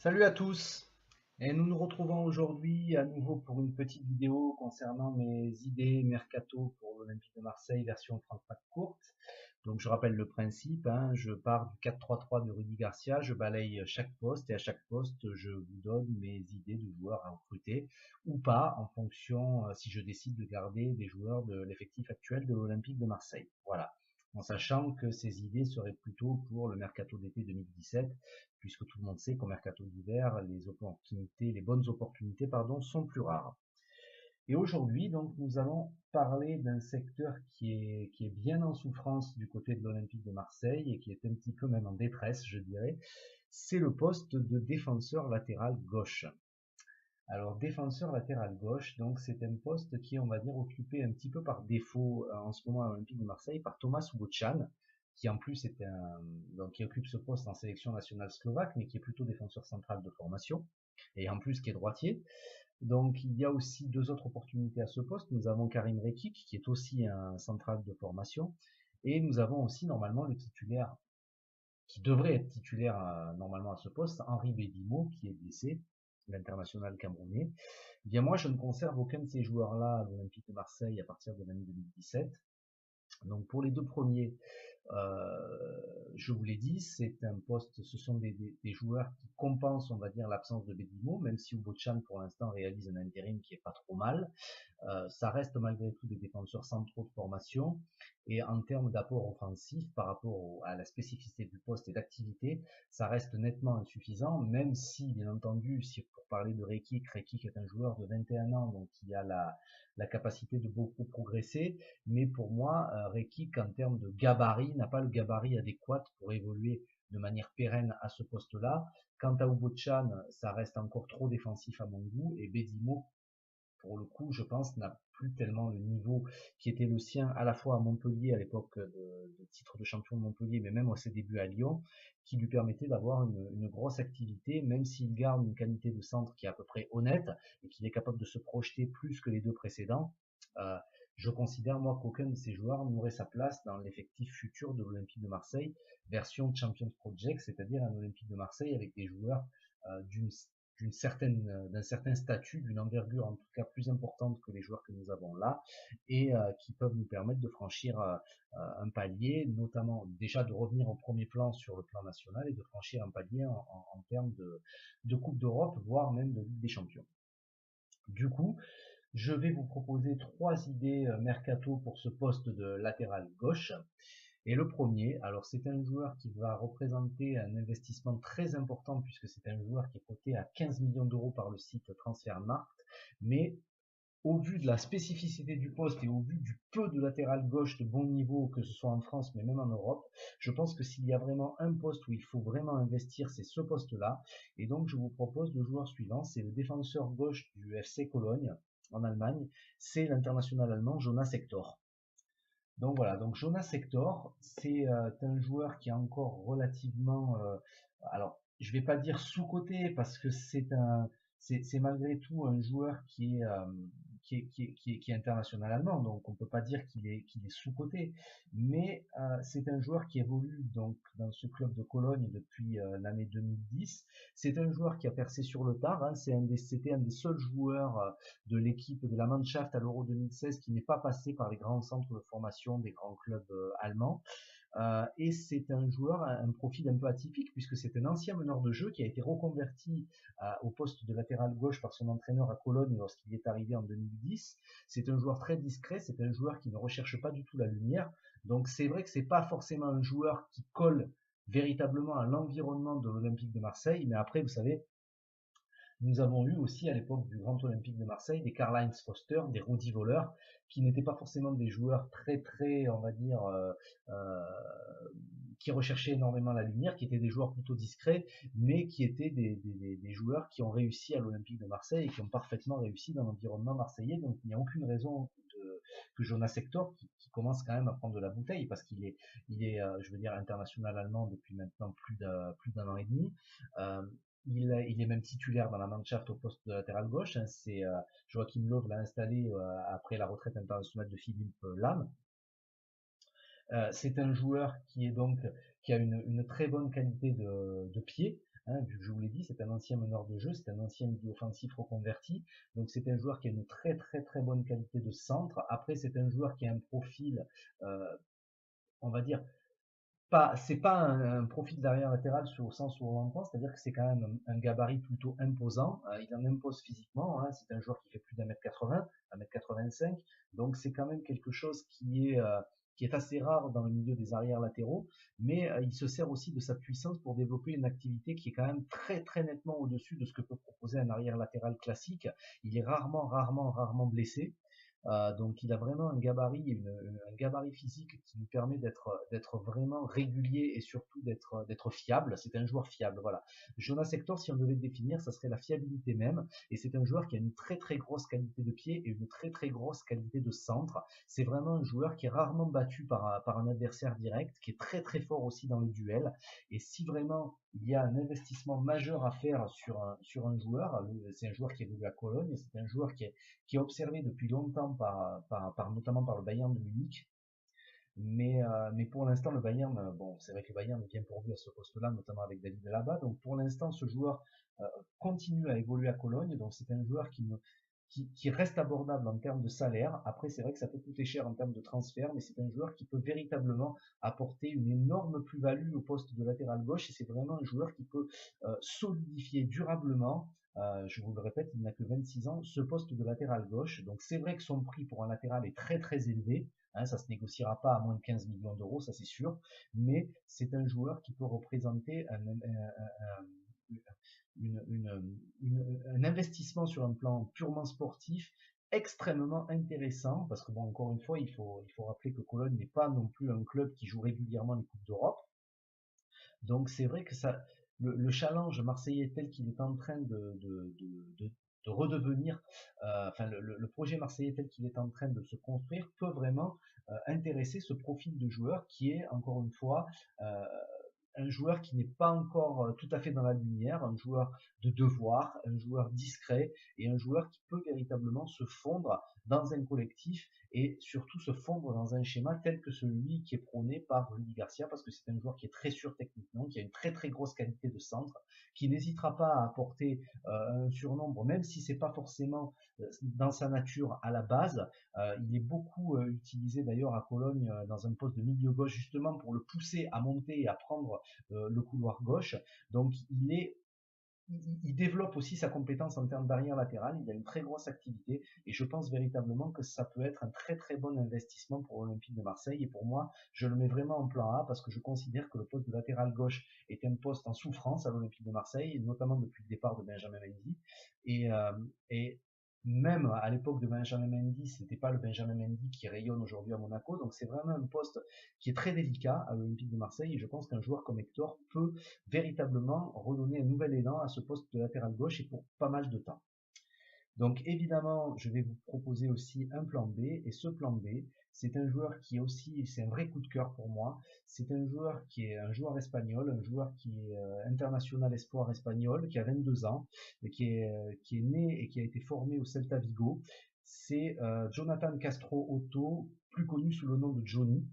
Salut à tous et nous nous retrouvons aujourd'hui à nouveau pour une petite vidéo concernant mes idées mercato pour l'Olympique de Marseille version 35 courte. Donc je rappelle le principe, hein, je pars du 4-3-3 de Rudy Garcia, je balaye chaque poste et à chaque poste je vous donne mes idées de joueurs à recruter ou pas en fonction si je décide de garder des joueurs de l'effectif actuel de l'Olympique de Marseille. Voilà. En sachant que ces idées seraient plutôt pour le mercato d'été 2017 puisque tout le monde sait qu'au mercato d'hiver, les bonnes opportunités, pardon, sont plus rares. Et aujourd'hui, donc, nous allons parler d'un secteur qui est bien en souffrance du côté de l'Olympique de Marseille et qui est un petit peu même en détresse, je dirais. C'est le poste de défenseur latéral gauche. Alors, défenseur latéral gauche, donc, c'est un poste qui est, on va dire, occupé un petit peu par défaut en ce moment à l'Olympique de Marseille par Thomas Ubochan, qui en plus donc, qui occupe ce poste en sélection nationale slovaque, mais qui est plutôt défenseur central de formation, et en plus qui est droitier. Donc il y a aussi deux autres opportunités à ce poste. Nous avons Karim Rekik, qui est aussi un central de formation, et nous avons aussi normalement le titulaire, qui devrait être titulaire normalement à ce poste, Henri Bedimo, qui est blessé, l'international camerounais. Eh bien moi, je ne conserve aucun de ces joueurs-là à l'Olympique de Marseille à partir de l'année 2017. Donc pour les deux premiers, je vous l'ai dit, c'est un poste, ce sont des joueurs qui compensent, on va dire, l'absence de Bedimo, même si Ubochan pour l'instant réalise un intérim qui est pas trop mal. Ça reste malgré tout des défenseurs centraux de formation. Et en termes d'apport offensif, par rapport à la spécificité du poste et d'activité, ça reste nettement insuffisant, même si, bien entendu, si pour parler de Rekik est un joueur de 21 ans, donc qui a la capacité de beaucoup progresser, mais pour moi, Rekik, en termes de gabarit, n'a pas le gabarit adéquat pour évoluer de manière pérenne à ce poste-là. Quant à Ubochan, ça reste encore trop défensif à mon goût, et Bedimo, pour le coup, je pense, n'a plus tellement le niveau qui était le sien à la fois à Montpellier, à l'époque de titre de champion de Montpellier, mais même à ses débuts à Lyon, qui lui permettait d'avoir une grosse activité, même s'il garde une qualité de centre qui est à peu près honnête et qu'il est capable de se projeter plus que les deux précédents. Euh, je considère moi qu'aucun de ces joueurs n'aurait sa place dans l'effectif futur de l'Olympique de Marseille, version Champions Project, c'est-à-dire un Olympique de Marseille avec des joueurs d'un certain statut, d'une envergure en tout cas plus importante que les joueurs que nous avons là, et qui peuvent nous permettre de franchir un palier, notamment déjà de revenir au premier plan sur le plan national et de franchir un palier en termes de Coupe d'Europe, voire même de Ligue des Champions. Du coup, je vais vous proposer trois idées mercato pour ce poste de latéral gauche. Et le premier, alors c'est un joueur qui va représenter un investissement très important puisque c'est un joueur qui est coté à 15 millions d'euros par le site Transfermarkt, mais au vu de la spécificité du poste et au vu du peu de latéral gauche de bon niveau, que ce soit en France mais même en Europe, je pense que s'il y a vraiment un poste où il faut vraiment investir, c'est ce poste-là. Et donc je vous propose le joueur suivant, c'est le défenseur gauche du FC Cologne en Allemagne, c'est l'international allemand Jonas Hector. Donc voilà, donc Jonas Hector, c'est un joueur qui est encore relativement, alors je vais pas dire sous-coté parce que c'est malgré tout un joueur qui est international allemand, donc on peut pas dire qu'il est sous-coté, mais c'est un joueur qui évolue donc dans ce club de Cologne depuis l'année 2010. C'est un joueur qui a percé sur le tard, hein, c'était un des seuls joueurs de l'équipe de la Mannschaft à l'Euro 2016 qui n'est pas passé par les grands centres de formation des grands clubs allemands. Et c'est un joueur, un profil un peu atypique, puisque c'est un ancien meneur de jeu qui a été reconverti au poste de latéral gauche par son entraîneur à Cologne lorsqu'il est arrivé en 2010. C'est un joueur très discret, c'est un joueur qui ne recherche pas du tout la lumière. Donc c'est vrai que c'est pas forcément un joueur qui colle véritablement à l'environnement de l'Olympique de Marseille, mais après, vous savez, nous avons eu aussi à l'époque du Grand Olympique de Marseille des Karl-Heinz Foster, des Rudi Völler, qui n'étaient pas forcément des joueurs très, on va dire, euh, qui recherchaient énormément la lumière, qui étaient des joueurs plutôt discrets, mais qui étaient des joueurs qui ont réussi à l'Olympique de Marseille et qui ont parfaitement réussi dans l'environnement marseillais. Donc il n'y a aucune raison que Jonas Hector, qui commence quand même à prendre de la bouteille, parce qu'il est, je veux dire, international allemand depuis maintenant plus d'un an et demi. Euh, il est même titulaire dans la Mannschaft au poste de latéral gauche. Hein, c'est Joachim Löw l'a installé après la retraite internationale de Philippe Lahm. C'est un joueur qui a une très bonne qualité de pied, hein, vu que je vous l'ai dit, c'est un ancien meneur de jeu, c'est un ancien milieu offensif reconverti, donc c'est un joueur qui a une très très très bonne qualité de centre. Après, c'est un joueur qui a un profil, euh, on va dire, c'est pas un profil d'arrière latéral au sens où on l'entend, c'est-à-dire que c'est quand même un gabarit plutôt imposant. Il en impose physiquement, hein, c'est un joueur qui fait plus d'1m80, 1m85, donc c'est quand même quelque chose qui est assez rare dans le milieu des arrières latéraux, mais il se sert aussi de sa puissance pour développer une activité qui est quand même très très nettement au-dessus de ce que peut proposer un arrière latéral classique. Il est rarement blessé. Donc il a vraiment un gabarit physique qui lui permet d'être vraiment régulier et surtout d'être fiable. C'est un joueur fiable, voilà. Jonas Hector, si on devait le définir, ça serait la fiabilité même. Et c'est un joueur qui a une très très grosse qualité de pied et une très très grosse qualité de centre. C'est vraiment un joueur qui est rarement battu par un adversaire direct, qui est très très fort aussi dans le duel. Et si vraiment il y a un investissement majeur à faire sur un joueur, c'est un joueur qui évolue à Cologne, c'est un joueur qui est observé depuis longtemps notamment par le Bayern de Munich. Mais pour l'instant, le Bayern, bon, c'est vrai que le Bayern est bien pourvu à ce poste-là, notamment avec David Alaba. Donc pour l'instant, ce joueur continue à évoluer à Cologne. Donc c'est un joueur qui reste abordable en termes de salaire. Après, c'est vrai que ça peut coûter cher en termes de transfert, mais c'est un joueur qui peut véritablement apporter une énorme plus-value au poste de latéral gauche. Et c'est vraiment un joueur qui peut solidifier durablement. Je vous le répète, il n'a que 26 ans, ce poste de latéral gauche. Donc c'est vrai que son prix pour un latéral est très très élevé. Hein, ça se négociera pas à moins de 15 millions d'euros, ça c'est sûr. Mais c'est un joueur qui peut représenter un investissement sur un plan purement sportif extrêmement intéressant, parce que bon, encore une fois, il faut rappeler que Cologne n'est pas non plus un club qui joue régulièrement les Coupes d'Europe. Donc c'est vrai que le challenge marseillais tel qu'il est en train de redevenir, enfin le projet marseillais tel qu'il est en train de se construire peut vraiment intéresser ce profil de joueur qui est encore une fois un joueur qui n'est pas encore tout à fait dans la lumière, un joueur de devoir, un joueur discret et un joueur qui peut véritablement se fondre dans un collectif et surtout se fondre dans un schéma tel que celui qui est prôné par Rudy Garcia, parce que c'est un joueur qui est très sûr techniquement, qui a une très très grosse qualité de centre, qui n'hésitera pas à apporter un surnombre, même si c'est pas forcément dans sa nature à la base. Il est beaucoup utilisé d'ailleurs à Cologne dans un poste de milieu gauche justement pour le pousser à monter et à prendre le couloir gauche. Donc il développe aussi sa compétence en termes d'arrière latéral, il a une très grosse activité et je pense véritablement que ça peut être un très très bon investissement pour l'Olympique de Marseille et pour moi je le mets vraiment en plan A parce que je considère que le poste de latéral gauche est un poste en souffrance à l'Olympique de Marseille, notamment depuis le départ de Benjamin Mendy et, euh, et même à l'époque de Benjamin Mendy, c'était pas le Benjamin Mendy qui rayonne aujourd'hui à Monaco, donc c'est vraiment un poste qui est très délicat à l'Olympique de Marseille et je pense qu'un joueur comme Hector peut véritablement redonner un nouvel élan à ce poste de latéral gauche et pour pas mal de temps. Donc évidemment, je vais vous proposer aussi un plan B et ce plan B, c'est un joueur qui est aussi, c'est un vrai coup de cœur pour moi. C'est un joueur qui est un joueur espagnol, un joueur qui est international espoir espagnol, qui a 22 ans, et qui est né et qui a été formé au Celta Vigo. C'est Jonathan Castro Otto, plus connu sous le nom de Johnny.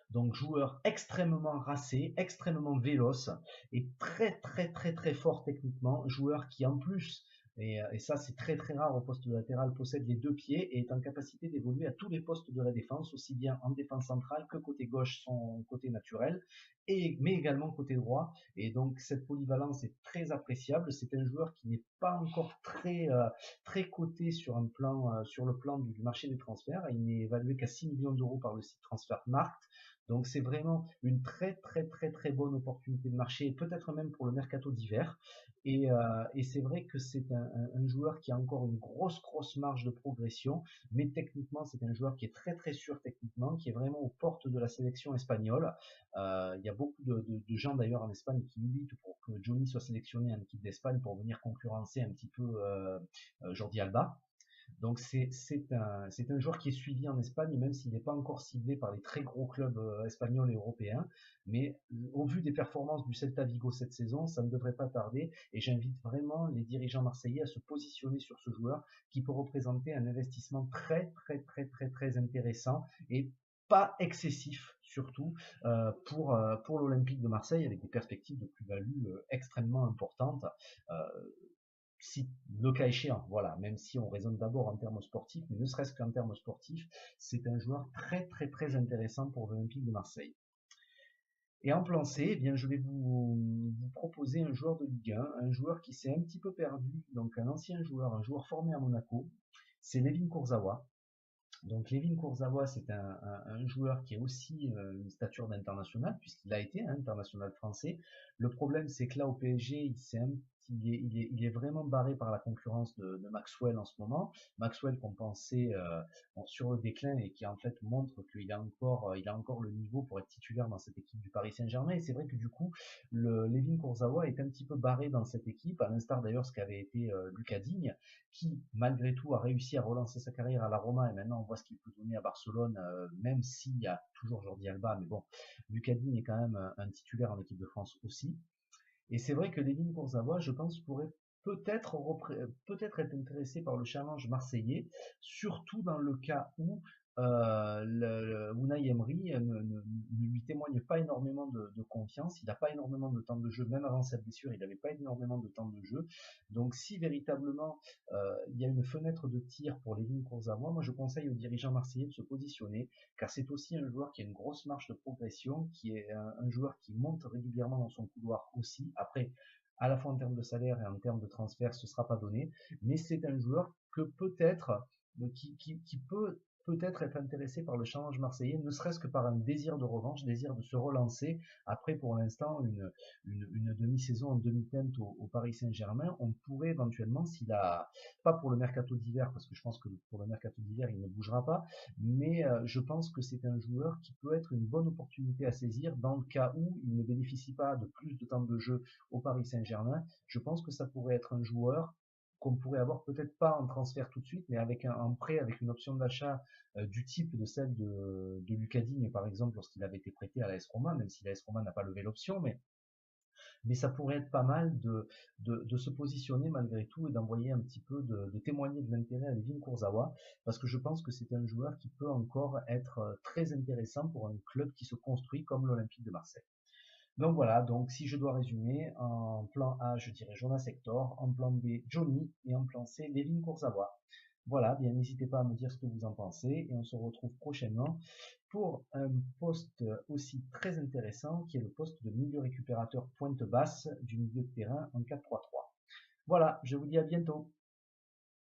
Donc joueur extrêmement racé, extrêmement véloce et très très très très fort techniquement. Joueur qui en plus, et ça c'est très très rare au poste de latéral, possède les deux pieds et est en capacité d'évoluer à tous les postes de la défense, aussi bien en défense centrale que côté gauche, son côté naturel, mais également côté droit. Et donc cette polyvalence est très appréciable. C'est un joueur qui n'est pas encore très coté sur le plan du marché des transferts. Il n'est évalué qu'à 6 millions d'euros par le site Transfermarkt. Donc c'est vraiment une très très très très bonne opportunité de marché, peut-être même pour le mercato d'hiver. Et c'est vrai que c'est un joueur qui a encore une grosse marge de progression, mais techniquement c'est un joueur qui est très très sûr techniquement, qui est vraiment aux portes de la sélection espagnole. Il y a beaucoup de gens d'ailleurs en Espagne qui militent pour que Johnny soit sélectionné en équipe d'Espagne pour venir concurrencer un petit peu Jordi Alba. Donc c'est un joueur qui est suivi en Espagne, même s'il n'est pas encore ciblé par les très gros clubs espagnols et européens. Mais au vu des performances du Celta Vigo cette saison, ça ne devrait pas tarder. Et j'invite vraiment les dirigeants marseillais à se positionner sur ce joueur qui peut représenter un investissement très très très très très intéressant et pas excessif surtout pour l'Olympique de Marseille, avec des perspectives de plus-value extrêmement importantes. Euh, Si, le cas échéant, voilà, même si on raisonne d'abord en termes sportifs, mais ne serait-ce qu'en termes sportifs, c'est un joueur très très très intéressant pour l'Olympique de Marseille. Et en plan C, eh bien, je vais vous proposer un joueur de Ligue 1, un joueur qui s'est un petit peu perdu, donc un ancien joueur, un joueur formé à Monaco, c'est Levin Kurzawa. Donc Levin Kurzawa, c'est un joueur qui a aussi une stature d'international, puisqu'il a été international français. Le problème, c'est que là, au PSG, il est vraiment barré par la concurrence de Maxwell en ce moment. Maxwell qu'on pensait sur le déclin et qui en fait montre qu'il a encore le niveau pour être titulaire dans cette équipe du Paris Saint-Germain. Et c'est vrai que du coup, Levin Kurzawa est un petit peu barré dans cette équipe, à l'instar d'ailleurs ce qu'avait été Lucas Digne, qui malgré tout a réussi à relancer sa carrière à la Roma et maintenant on voit ce qu'il peut donner à Barcelone, même s'il y a toujours Jordi Alba, mais bon, Lucas Digne est quand même un titulaire en équipe de France aussi. Et c'est vrai que Levin Kurzawa, je pense, pourrait peut-être être intéressé par le challenge marseillais, surtout dans le cas où Unai Emery ne lui témoigne pas énormément de confiance. Il n'a pas énormément de temps de jeu, même avant sa blessure, il n'avait pas énormément de temps de jeu. Donc si véritablement il y a une fenêtre de tir pour Levin Kurzawa, moi je conseille aux dirigeants marseillais de se positionner, car c'est aussi un joueur qui a une grosse marge de progression, qui est un joueur qui monte régulièrement dans son couloir aussi. Après, à la fois en termes de salaire et en termes de transfert, ce ne sera pas donné, mais c'est un joueur que peut-être qui peut peut-être être intéressé par le challenge marseillais, ne serait-ce que par un désir de revanche, désir de se relancer après pour l'instant une demi-saison en demi-teinte au Paris Saint-Germain. On pourrait éventuellement, s'il a pas pour le mercato d'hiver, parce que je pense que pour le mercato d'hiver il ne bougera pas, mais je pense que c'est un joueur qui peut être une bonne opportunité à saisir dans le cas où il ne bénéficie pas de plus de temps de jeu au Paris Saint-Germain. Je pense que ça pourrait être un joueur qu'on pourrait avoir peut-être pas en transfert tout de suite, mais avec un prêt, avec une option d'achat du type de celle de Lucas Digne, par exemple, lorsqu'il avait été prêté à l'AS Roma, même si l'AS Roma n'a pas levé l'option, mais ça pourrait être pas mal de se positionner malgré tout et d'envoyer un petit peu, de témoigner de l'intérêt à Levin Kurzawa, parce que je pense que c'est un joueur qui peut encore être très intéressant pour un club qui se construit comme l'Olympique de Marseille. Donc voilà, donc si je dois résumer, en plan A, je dirais Jonas Hector, en plan B, Johnny, et en plan C, Levin Kurzawa. Voilà, bien n'hésitez pas à me dire ce que vous en pensez, et on se retrouve prochainement pour un poste aussi très intéressant, qui est le poste de milieu récupérateur pointe basse du milieu de terrain en 4-3-3. Voilà, je vous dis à bientôt.